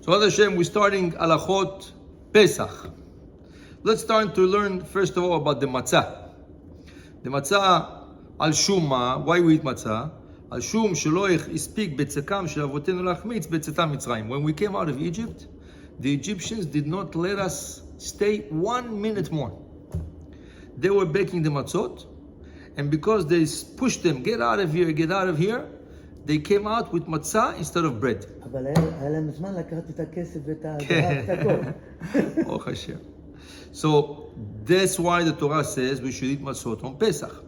So Ad Hashem, we're starting Halakha-Pesach. Let's start to learn first of all about the matzah. The matzah al shuma. Why we eat matzah? Al shum shelo ispik betzekam shel avotenu lachmitz betzetam Mitzrayim. When we came out of Egypt, the Egyptians did not let us stay 1 minute more. They were baking the matzot, and because they pushed them, get out of here, they came out with matzah instead of bread. Oh, Hashem. So that's why the Torah says we should eat matzot on Pesach.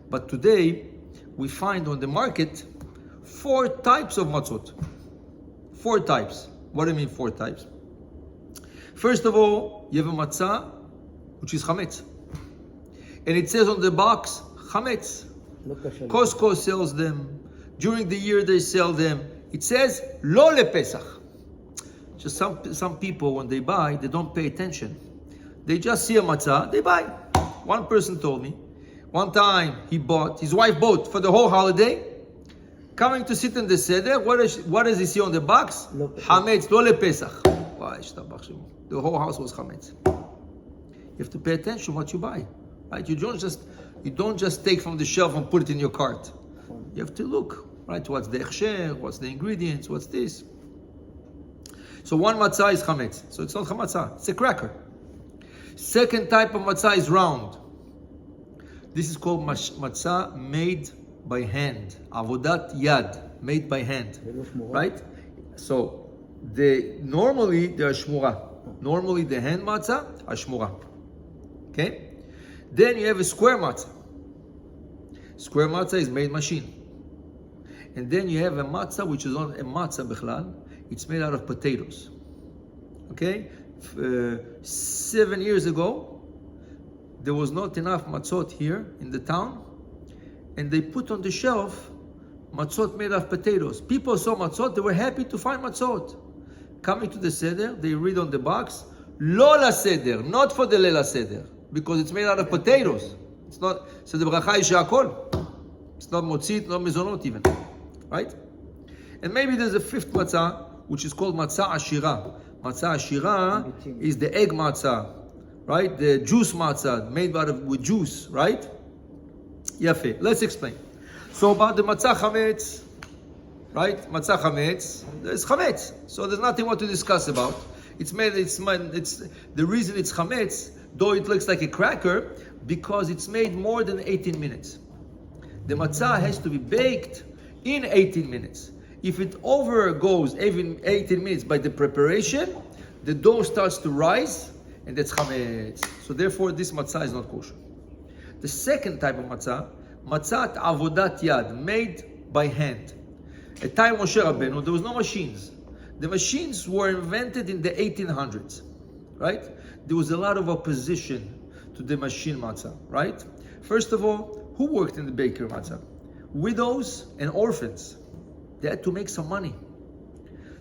But today we find on the market 4 types of matzot. 4 types. What do I mean 4 types? First of all, you have a matzah which is chametz, and it says on the box chametz. Costco sells them. During the year they sell them. It says lo lePesach. Just some people when they buy, they don't pay attention. They just see a matzah, they buy. One person told me, one time his wife bought for the whole holiday, coming to sit in the seder, what does he see on the box? Chametz, lo lePesach. The whole house was chametz. You have to pay attention what you buy, right? You don't just take from the shelf and put it in your cart. You have to look, right? What's the hechsher? What's the ingredients? What's this? So one matzah is chametz. So it's not matzah, it's a cracker. Second type of matzah is round. This is called matzah made by hand. Avodat yad, made by hand. Right? So normally they are shmura. Normally the hand matzah are shmura. Okay? Then you have a square matzah. Square matzah is made machine. And then you have a matzah which is not a matzah bichlal. It's made out of potatoes. Okay? 7 years ago, there was not enough matzot here in the town, and they put on the shelf matzot made of potatoes. People saw matzot, they were happy to find matzot. Coming to the seder, they read on the box, lo la seder, not for the lela seder, because it's made out of potatoes. It's not, so the bracha is she'akol. It's not motzit, not mezonot even. Right? And maybe there's a 5th matzah, which is called matzah ashira. Matzah ashira is the egg matzah, right? The juice matzah made with juice, right? Yafe. Let's explain. So about the matzah chametz, right? Matzah chametz, there's chametz. So there's nothing more to discuss about. It's the reason it's chametz, though it looks like a cracker, because it's made more than 18 minutes. The matzah has to be baked in 18 minutes. If it overgoes even 18 minutes by the preparation, the dough starts to rise, and that's chametz. So therefore, this matzah is not kosher. The second type of matzah, matzat avodat yad, made by hand. At time Moshe Rabbeinu, there was no machines. The machines were invented in the 1800s, right? There was a lot of opposition to the machine matzah, right? First of all, who worked in the bakery matzah? Widows and orphans. They had to make some money.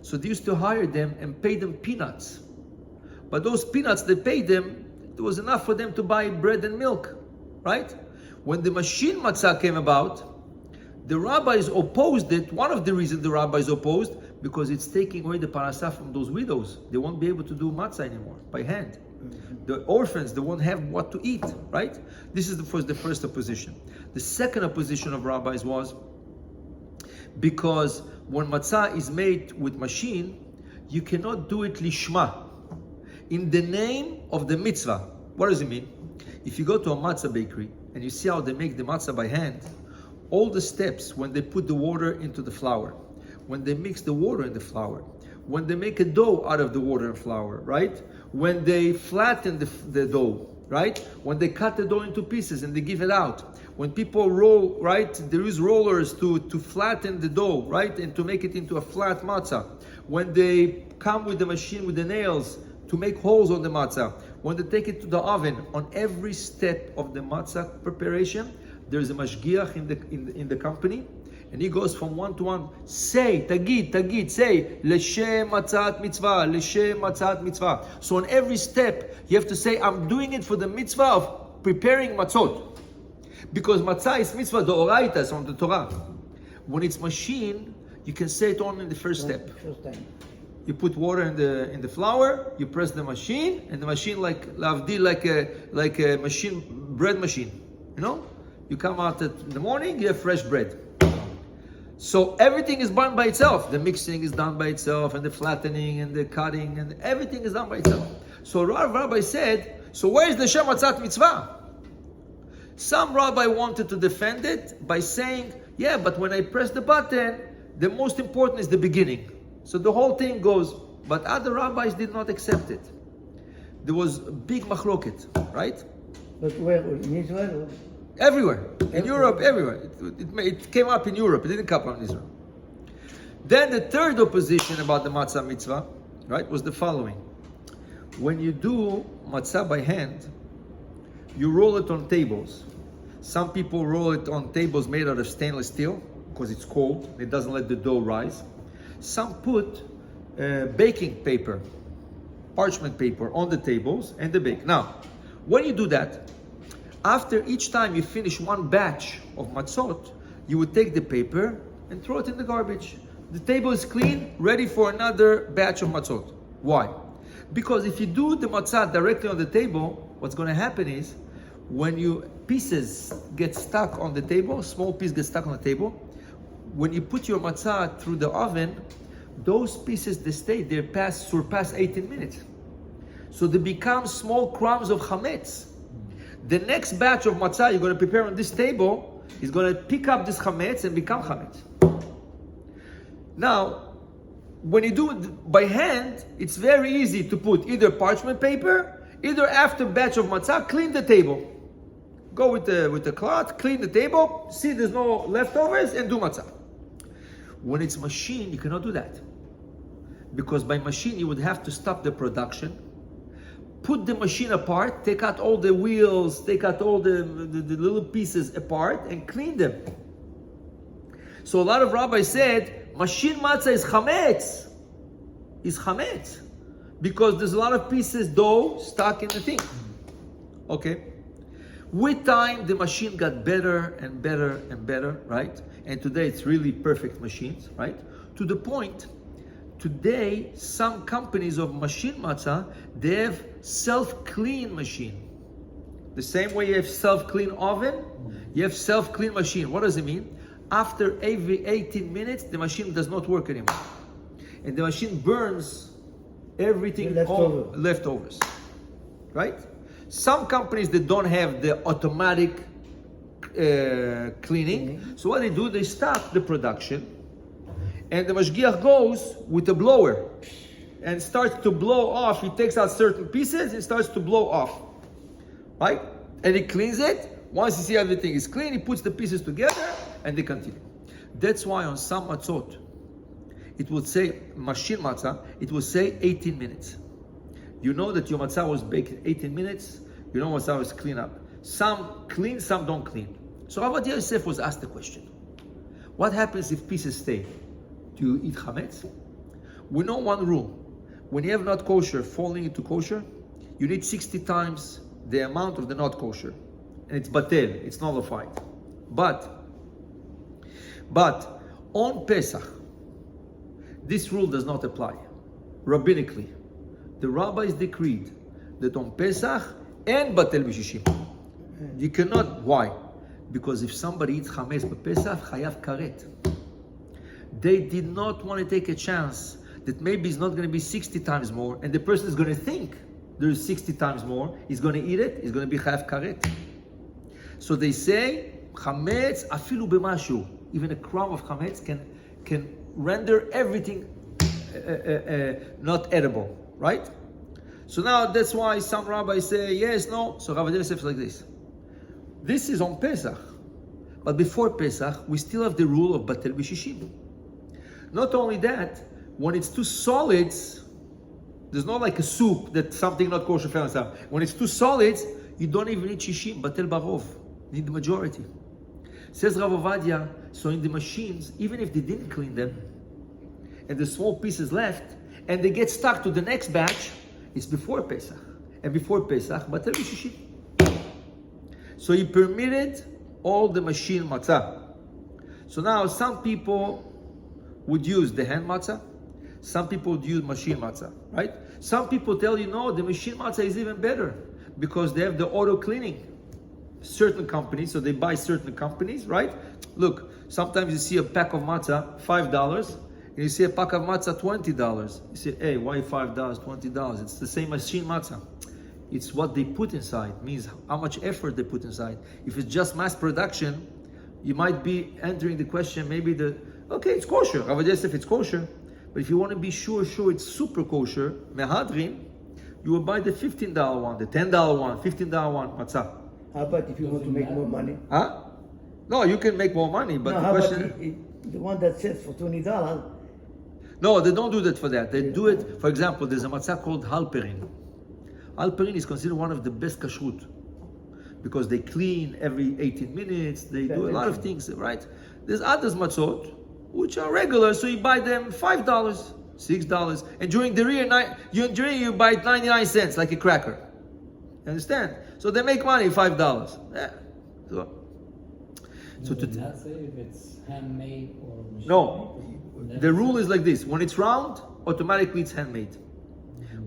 So they used to hire them and pay them peanuts. But those peanuts they paid them, there was enough for them to buy bread and milk, right? When the machine matzah came about, the rabbis opposed it. One of the reasons the rabbis opposed, because it's taking away the parasah from those widows. They won't be able to do matzah anymore by hand. The orphans, they won't have what to eat, right? This is the first opposition. The second opposition of rabbis was because when matzah is made with machine, you cannot do it lishma, in the name of the mitzvah. What does it mean? If you go to a matzah bakery and you see how they make the matzah by hand, all the steps, when they put the water into the flour, when they mix the water in the flour, when they make a dough out of the water and flour, right? When they flatten the dough, right? When they cut the dough into pieces and they give it out. When people roll, right? There is rollers to flatten the dough, right? And to make it into a flat matzah. When they come with the machine with the nails to make holes on the matzah. When they take it to the oven, on every step of the matzah preparation, there's a mashgiach in the company, and he goes from one to one. Say, tagid, say, l'shem matzat mitzvah, l'shem matzat mitzvah. So on every step, you have to say, I'm doing it for the mitzvah of preparing matzot. Because matzah is mitzvah d'oraita, it's on the Torah. When it's machine, you can say it only in the first step. You put water in the flour, you press the machine, and the machine like a machine, bread machine. You know? You come out in the morning, you have fresh bread. So everything is done by itself. The mixing is done by itself, and the flattening, and the cutting, and everything is done by itself. So Rabbi said, so where is the Shem Matzat Mitzvah? Some rabbi wanted to defend it by saying, yeah, but when I press the button, the most important is the beginning. So the whole thing goes, but other rabbis did not accept it. There was a big machloket, right? But where? In Israel? Everywhere. In Europe, everywhere. It came up in Europe, it didn't come up in Israel. Then the third opposition about the matzah mitzvah, right, was the following. When you do matzah by hand, you roll it on tables. Some people roll it on tables made out of stainless steel because it's cold. It doesn't let the dough rise. Some put baking paper, parchment paper on the tables and they bake. Now, when you do that, after each time you finish one batch of matzot, you would take the paper and throw it in the garbage. The table is clean, ready for another batch of matzot. Why? Because if you do the matzah directly on the table, what's going to happen is when pieces get stuck on the table, small piece gets stuck on the table, when you put your matzah through the oven, those pieces, they surpass 18 minutes. So they become small crumbs of chametz. The next batch of matzah you're going to prepare on this table is going to pick up this chametz and become chametz. Now, when you do it by hand, it's very easy to put either parchment paper, either after batch of matzah, clean the table. Go with the cloth, clean the table, see there's no leftovers, and do matzah. When it's machine, you cannot do that. Because by machine, you would have to stop the production, put the machine apart, take out all the wheels, take out all the little pieces apart, and clean them. So a lot of rabbis said, machine matzah is chametz. Is chametz. Because there's a lot of pieces dough stuck in the thing. Okay? With time, the machine got better and better and better, right? And today it's really perfect machines, right? To the point, today, some companies of machine matzah, they have self-clean machine. The same way you have self-clean oven, you have self-clean machine. What does it mean? After every 18 minutes, the machine does not work anymore. And the machine burns everything, leftovers. Right? Some companies that don't have the automatic cleaning, so what they do, they stop the production, and the mashgiach goes with a blower and starts to blow off. He takes out certain pieces and starts to blow off, right? And he cleans it. Once you see everything is clean, he puts the pieces together and they continue. That's why on some matzot, it would say, machine matzah, it will say 18 minutes. You know that your matzah was baked 18 minutes. You know matzah was clean up. Some clean, some don't clean. So Rabbi Yosef was asked the question, what happens if pieces stay? Do you eat chametz? We know one rule. When you have not kosher falling into kosher, you need 60 times the amount of the not kosher. And it's batel, it's nullified. But on Pesach, this rule does not apply. Rabbinically, the rabbis decreed that on Pesach and batel b'shishim, you cannot. Why? Because if somebody eats chametz b'Pesach, chayav karet. They did not want to take a chance that maybe it's not going to be 60 times more, and the person is going to think there is 60 times more. He's going to eat it. It's going to be chayav karet. So they say chametz afilu b'mashu. Even a crumb of chametz can render everything not edible, right? So now that's why some rabbis say yes, no. So Rabbi Yosef is like this. This is on Pesach, but before Pesach we still have the rule of batel b'shishim. Not only that, when it's two solids, there's not like a soup that something not kosher found out. When it's two solids, you don't even need shishim, batel barov. You need the majority. Says Rav Ovadia, so in the machines, even if they didn't clean them, and the small pieces left, and they get stuck to the next batch, it's before Pesach. And before Pesach, batel b'shishim. So he permitted all the machine matzah. So now some people would use the hand matzah. Some people use machine matzah, right? Some people tell you, no, the machine matzah is even better because they have the auto cleaning. Certain companies, so they buy certain companies, right? Look, sometimes you see a pack of matzah, $5, and you see a pack of matzah, $20. You say, hey, why $5, $20? It's the same machine matzah. It's what they put inside, means how much effort they put inside. If it's just mass production, you might be entering the question, maybe okay, it's kosher, Rav Yosef, it's kosher, but if you want to be sure it's super kosher, mehadrin, you will buy the $15 one, the $10 one, $15 one, matzah. How about if you want to make more money? Huh? No, you can make more money, but No, the how question... about the one that sells for $20? No, they don't do that for that. They do it, for example, there's a matzah called halperin. Halperin is considered one of the best kashrut because they clean every 18 minutes, they do a lot of things, right? There's others matzot, which are regular, so you buy them $5, $6, and during the year, you buy 99 cents, like a cracker. You understand? So they make money, $5. Yeah. So Does not say if it's handmade or machine no, made? the rule is like this: when it's round, automatically it's handmade.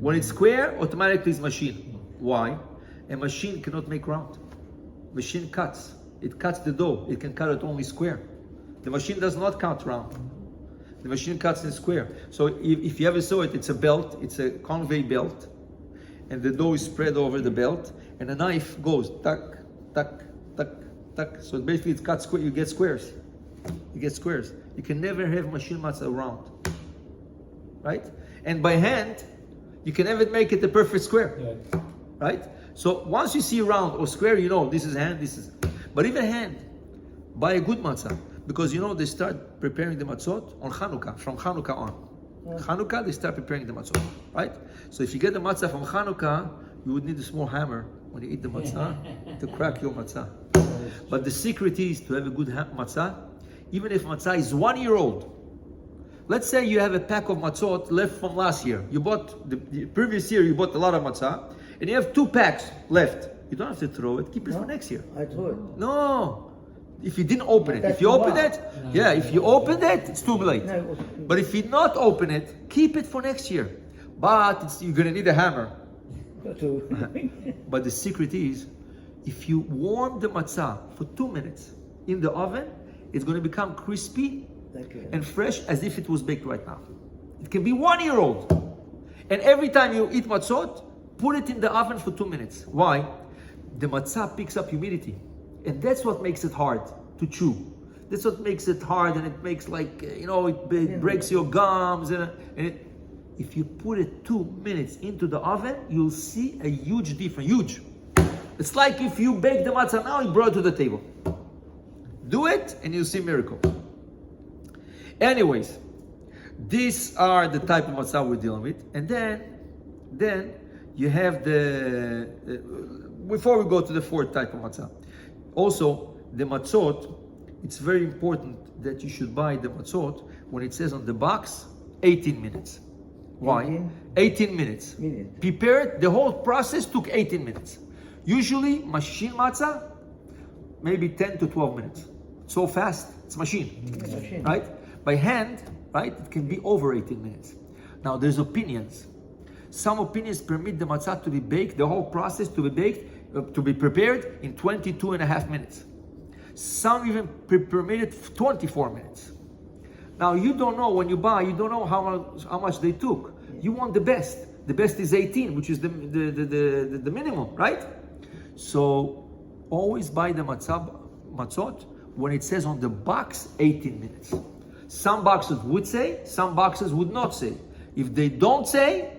When it's square, automatically it's machine. Why? A machine cannot make round. Machine cuts. It cuts the dough. It can cut it only square. The machine does not cut round. The machine cuts in square. So if you ever saw it, it's a belt. It's a conveyor belt, and the dough is spread over the belt, and a knife goes tuck, tuck, tuck, tuck. So basically, it's cut square. You get squares. You get squares. You can never have machine matzah round, right? And by hand, you can never make it a perfect square, Yeah. right? So once you see round or square, you know this is hand, this is. But even hand, buy a good matzah, because you know they start preparing the matzot on Chanukah, from Chanukah on. Chanukah, they start preparing the matzot, right? So if you get the matzah from Chanukah, you would need a small hammer when you eat the matzah to crack your matzah. But the secret is to have a good matzah, even if matzah is 1 year old. Let's say you have a pack of matzot left from last year. You bought, the previous year you bought a lot of matzah, and you have 2 packs left. You don't have to throw it, keep it for next year. I throw it. No, if you didn't open it. That's If you open why. it, yeah, if you open it, it's too late. No, But if you not open it, keep it for next year. But you're gonna need a hammer. But the secret is, if you warm the matzah for 2 minutes in the oven, it's gonna become crispy and fresh as if it was baked right now. It can be 1 year old. And every time you eat matzot, put it in the oven for 2 minutes. Why? The matzah picks up humidity. And that's what makes it hard to chew. That's what makes it hard, and it makes it breaks your gums. If you put it 2 minutes into the oven, you'll see a huge difference. Huge. It's like if you bake the matzah now and brought it to the table. Do it and you'll see a miracle. Anyways, these are the type of matzah we're dealing with. And then you have before we go to the 4th type of matzah. Also, the matzot, it's very important that you should buy the matzot when it says on the box, 18 minutes. Why? 18 minutes. Prepared, the whole process took 18 minutes. Usually, machine matzah, maybe 10 to 12 minutes. So fast, it's machine. Right? By hand, right, it can be over 18 minutes. Now, there's opinions. Some opinions permit the matzah to be baked, the whole process to be baked, to be prepared in 22 and a half minutes. Some even permit it 24 minutes. Now, you don't know when you buy, you don't know how much they took. You want the best. The best is 18, which is the minimum, right? So, always buy the matzot when it says on the box 18 minutes. Some boxes would say, some boxes would not say. If they don't say,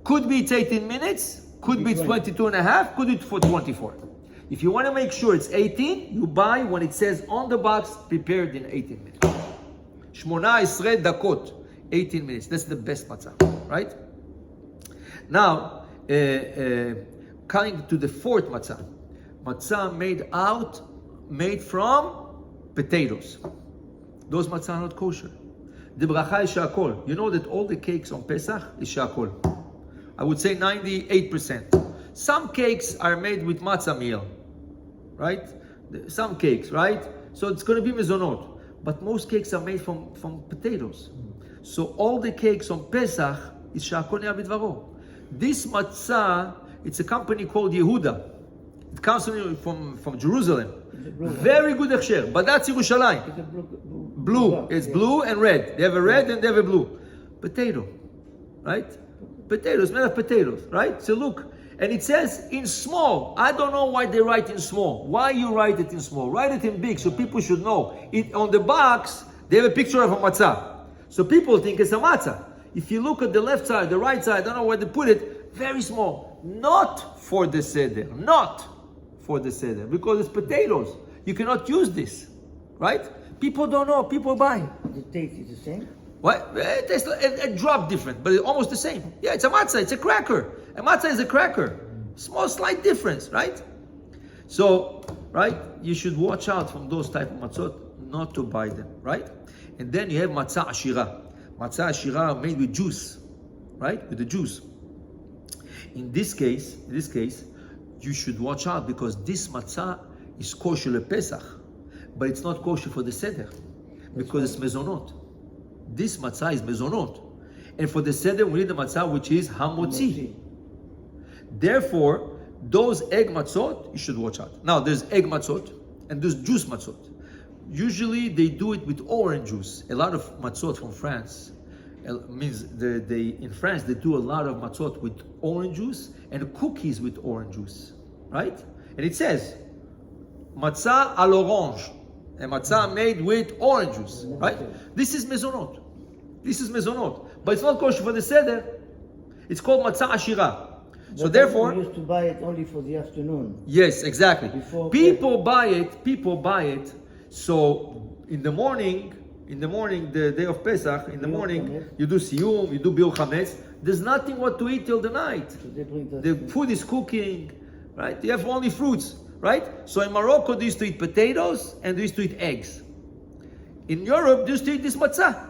could be it's 18 minutes, could be it's 22 and a half, could be it's for 24. If you want to make sure it's 18, you buy when it says on the box, prepared in 18 minutes. 18 dakot, 18 minutes. That's the best matzah, right? Now, coming to the 4th matzah. Matzah made from potatoes. Those matzah are not kosher. The bracha is shakol. You know that all the cakes on Pesach is shakol. I would say 98%. Some cakes are made with matzah meal, right? Some cakes, right? So it's going to be mezonot. But most cakes are made from potatoes. So all the cakes on Pesach is Sha'akol Nea B'Dvaro. This matzah, it's a company called Yehuda. It comes from Jerusalem. Very good hechsher, but that's Yerushalayim. It's a Blue. It's blue and red. They have a red and they have a blue. Potato, right? Potatoes, made of potatoes, right? So look, and it says in small. I don't know why they write in small. Why you write it in small? Write it in big so people should know. It on the box, they have a picture of a matzah. So people think it's a matzah. If you look at the left side, the right side, I don't know where they put it, very small. Not for the seder. Not for the seder. Because it's potatoes. You cannot use this. Right? People don't know. People buy. The taste is the same. What? It tastes a drop different, but it's almost the same. Yeah, it's a matzah. It's a cracker. A matzah is a cracker. Small, slight difference, right? So, right? You should watch out from those type of matzot, not to buy them, right? And then you have matzah ashira. Matzah ashira made with juice, right? With the juice. In this case, you should watch out because this matzah is kosher lePesach, but it's not kosher for the seder because it's mezonot. This matzah is mezonot, and for the seder we need the matzah which is hamotzi. Therefore, those egg matzot you should watch out. Now there's egg matzot and there's juice matzot. Usually they do it with orange juice. A lot of matzot from France means in France they do a lot of matzot with orange juice and cookies with orange juice, right? And it says matzah à l'orange, a matzah made with orange juice, right? This is mezonot. This is mezonot, but it's not kosher for the seder. It's called matzah ashira. So But therefore, we used to buy it only for the afternoon. yes, exactly. Before People buy it. So in the morning, the day of Pesach, in the Biur morning, Chametz. you do siyum, you do biur chametz. There's nothing what to eat till the night. So they bring The food is cooking, right? You have only fruits, right? So in Morocco, they used to eat potatoes and they used to eat eggs. In Europe, they used to eat this matzah.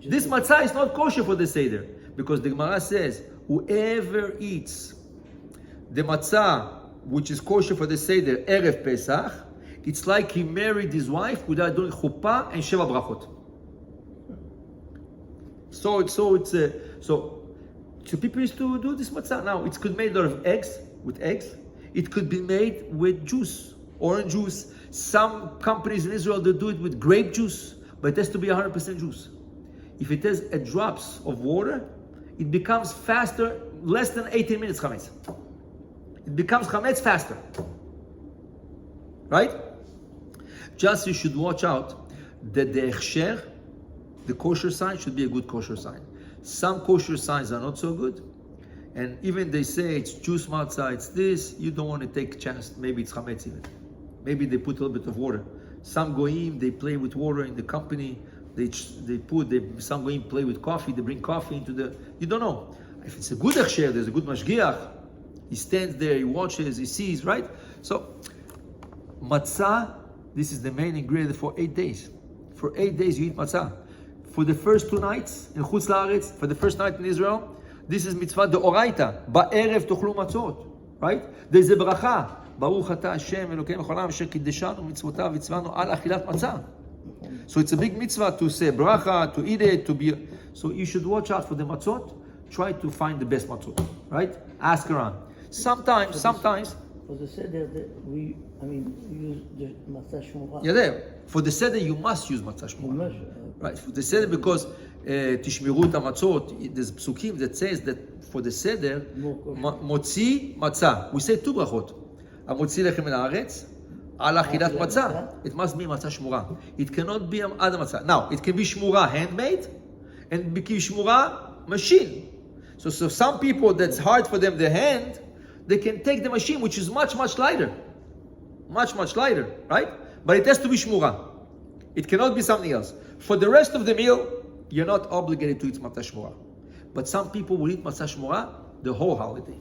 This matzah is not kosher for the seder because the Gemara says, whoever eats the matzah which is kosher for the seder erev Pesach, it's like he married his wife without doing chuppah and sheva brachot. So people used to do this matzah. Now it could be made out of eggs, with eggs. It could be made with juice, orange juice. Some companies in Israel they do it with grape juice, but it has to be 100% juice. If it has a drops of water, it becomes faster, less than 18 minutes chametz. It becomes chametz faster. Right? Just you should watch out that the hechsher, the kosher sign should be a good kosher sign. Some kosher signs are not so good. And even they say it's juice matzah, it's this, you don't want to take a chance, maybe it's chametz even. Maybe they put a little bit of water. Some goyim, they play with water in the company. Some goyim play with coffee, they bring coffee into the, you don't know. If it's a good hechsher, there's a good mashgiach. He stands there, he watches, he sees, right? So, matzah, this is the main ingredient for 8 days. For 8 days you eat matzah. For the first 2 nights in Chutz La'aretz, for the first night in Israel, this is mitzvah deoraita. Ba'erev tochlu matzot, right? There's a bracha. Baruch ata Hashem Elokeinu cholam asher kiddeshanu mitzvotav v'tzvanu al achilat matzah. So it's a big mitzvah to say bracha, to eat it, to be. So you should watch out for the matzot. Try to find the best matzot, right? Ask around. Sometimes. For the seder, we use the matzah shmura. Yeah, there. For the seder, you must use matzah shmura. Right, for the seder because tishmiru et matzot. There's psukim that says that for the seder, motzi matzah. We say 2 brachot. Amotzi lechem min haaretz, al achilat matzah. It must be matzah shmura. It cannot be ad matzah. Now, it can be shmura handmade, and be shmura machine. So some people that's hard for them the hand, they can take the machine which is much lighter, much lighter, right? But it has to be shmura. It cannot be something else. For the rest of the meal, you're not obligated to eat matzah shmura. But some people will eat matzah shmura the whole holiday.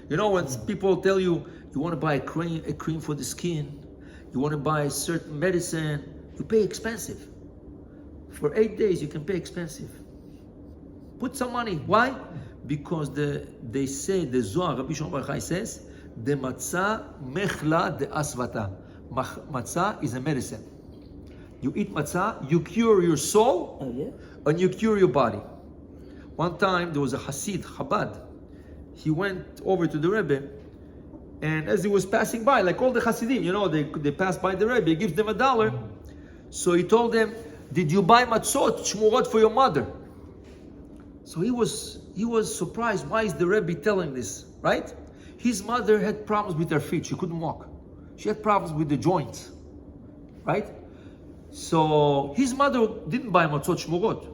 You know, when people tell you, you want to buy a cream for the skin, you want to buy a certain medicine, you pay expensive. For 8 days, you can pay expensive. Put some money. Why? Because they say, the Zohar, Rabbi Shimon Bar Yochai says, the matzah mechla de asvata. Matzah is a medicine. You eat matzah, you cure your soul and you cure your body. One time there was a Hasid, Chabad. He went over to the Rebbe, and as he was passing by, like all the Hasidim, they pass by the Rebbe, he gives them $1. So he told them, did you buy matzot, shmurot for your mother? So he was surprised. Why is the Rebbe telling this, right? His mother had problems with her feet. She couldn't walk. She had problems with the joints, right? So his mother didn't buy matzot shmurot.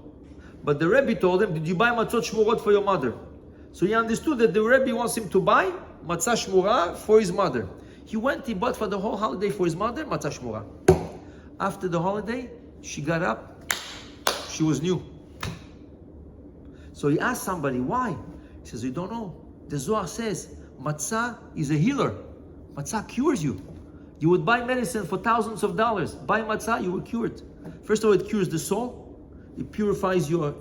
But the Rebbe told him, did you buy matzot shmurot for your mother? So he understood that the Rebbe wants him to buy matzah shmura for his mother. He went, he bought for the whole holiday for his mother, matzah shmura. After the holiday, she got up, she was new. So he asked somebody, why? He says, you don't know. The Zohar says, matzah is a healer. Matzah cures you. You would buy medicine for thousands of dollars. Buy matzah, you were cured. First of all, it cures the soul. It purifies your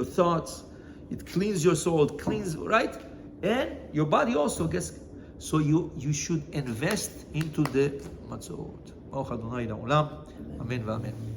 thoughts. It cleans your soul. It cleans, right? And your body also gets. So you should invest into the matzot. Baruch Adonai La'olam. Amen v'amen.